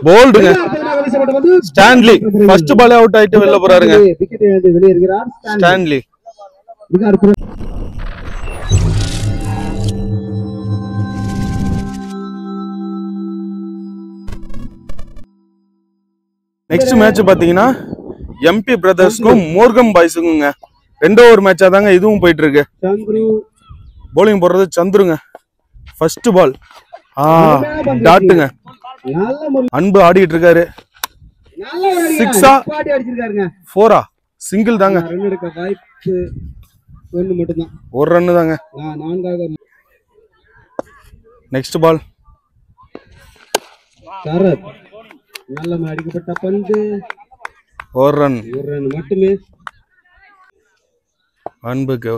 போல்டுங்க. Stanley first ball out ஆயிட்டு வெளில போறாருங்க. Stanley next match பாத்தீங்கன்னா எம்பி பிரதர்ஸ்க்கும் மோர்கம் பாய்ஸுக்குங்க 2 ஓவர் மேட்சா தாங்க இதுவும் போயிட்டு இருக்கு. போலிங் போடுறது சந்துருங்க. First ball டாட்டுங்க. அன்பு ஆடிட்டு இருக்காரு. 6ஆ 4ஆ சிங்கிள் தாங்க. ஒரு ரன் தாங்க. நெக்ஸ்ட் பால் அடிக்கப்பட்ட பந்து ஒரு ரன் மட்டுமே. அன்புக்கு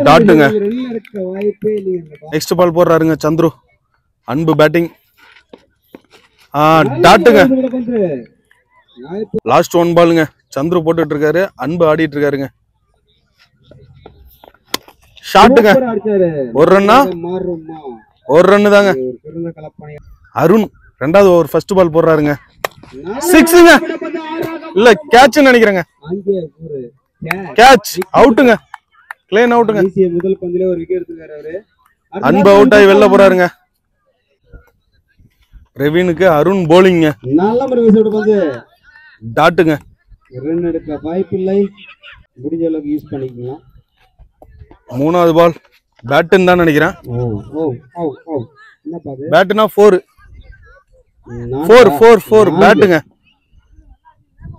டாட்டுங்க. நெக்ஸ்ட் பால் போடுறாருங்க சந்துரு. அன்பு பேட்டிங் டாட்டுங்க. லாஸ்ட் 1 பாலுங்க. சந்துரு போட்டுட்டு இருக்காரு. அன்பு ஆடிட்டு இருக்காருங்க. ஷாட்டுங்க. ஒரு ரன்னா ஒரு ரன்னு தாங்க. அருண் 2வது ஓவர் ஃபர்ஸ்ட் பால் போடுறாருங்க. 6ங்க. இல்ல கேட்ச் நினைக்கிறேங்க. கேட்ச் அவுட்டுங்க. கிளீன் அவுட்டுங்க. முதல் பந்திலே ஒரு விக்கெட் எடுத்துட்டாரு அவரு. அன்பு அவுட் ஆகி வெளில போறாருங்க. ரெவினுக்கு அருண் போலிங்க. நல்ல முறை பந்து டாட்டுங்க. ரன் எடுக்க வாய்ப்பில்லை. முடிஞ்ச அளவுக்கு யூஸ் பண்ணிக்கலாம். 3வது பால் பேட்டுன்னு தான் நினைக்கிறேன். பேட்டுனா 4 பேட்டுங்க.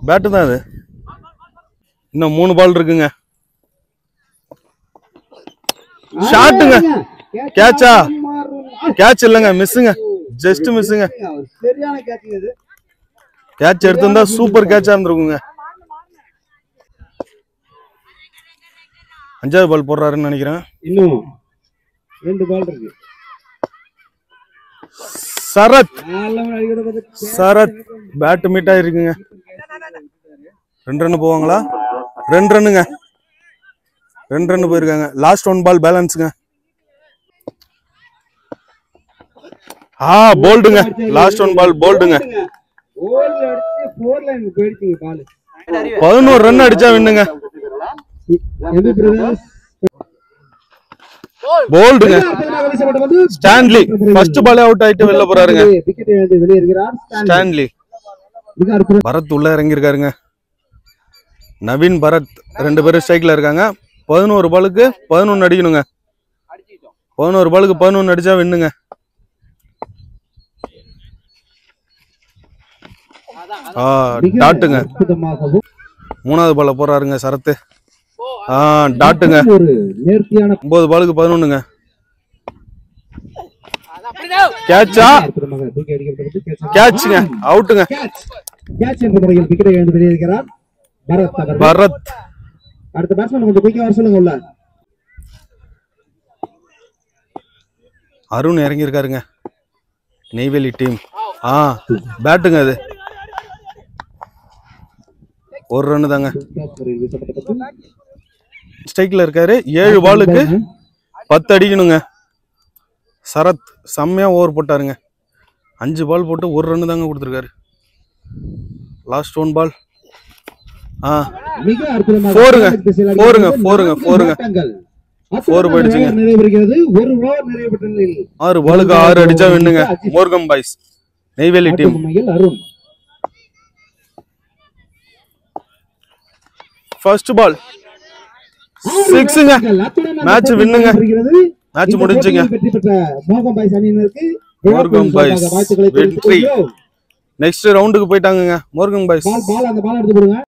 பேட்டு தான் அது. இன்னும் 3 பால் இருக்குங்க. ஷாட்டுங்க. கேட்சா? கேட்ச் இல்லங்க, மிஸ்ஸுங்க. ஜஸ்ட் மிஸ்ஸுங்க. சரியான கேட்சிங் இது. கேட்ச் எடுத்திருந்தா சூப்பர் கேட்சா இருந்திருக்குங்க. 5வது பால் போடுறாருன்னு நினைக்கிறேன். இன்னும் 2 பால் இருக்கு. சரத் பேட் மீட் ஆயிருக்குங்க. 2 ரன் போவாங்களா? 2 ரன்னுங்க. 2 ரன் போயிருக்காங்க. லாஸ்ட் 1 பால் பேலன்ஸுங்க. போல்டுங்க. லாஸ்ட் 1 பால் போல்டுங்க. 11 ரன் அடிச்சா வின்னுங்க. போல்டுங்க. ஸ்டான்லி ஃபர்ஸ்ட் பால் அவுட் ஆயிட்டு வெளில போறாருங்க. ஸ்டான்லி. பரத் உள்ள இறங்கி இருக்காருங்க. நவீன் பரத் 2 பேரும் ஸ்ட்ரைக்ல இருக்காங்க. 11 பாலுக்கு 11 அடிக்கணுங்க. 11 பாலுக்கு 11 அடிச்சா வின்னுங்க. டாட்டுங்க. 3வது பால போறாருங்க சரத்து. டாட்டுங்க. 9 பாலுக்கு 11ங்க. கேட்சா? கேட்ச்ங்க. அவுட்டுங்க. பரத். அடுத்த பேட்ஸ்மேன் கொஞ்சம் குயிக்கா வர சொல்லுங்க உள்ள. அருண் இறங்கி இருக்காருங்க. நெய்வேலி டீம். பேட்டுங்க அது. 1 ரன் தாங்க. ஸ்ட்ரைக்ல இருக்காரு. 7 பாலுக்கு 10 அடிக்கணுங்க. சரத் செம்மையா ஓவர் போட்டாருங்க. 5 பால் போட்டு 1 ரன் தாங்க கொடுத்துருக்காரு. லாஸ்ட் 1 பால் 4ங்க. 4 போயிடுச்சுங்க. 6 பாலுக்கு 6 அடிச்சா வின்னுங்க. மோர்கம் boys Neyveli team. First ball 6ங்க. மேட்ச் வின்னுங்க. மேட்ச் முடிஞ்சுங்க. மோர்கம் பாய்ஸ் வெற்றி. நெக்ஸ்ட் ரவுண்டுக்கு போயிட்டாங்க மோர்கம் பாய்ஸ்.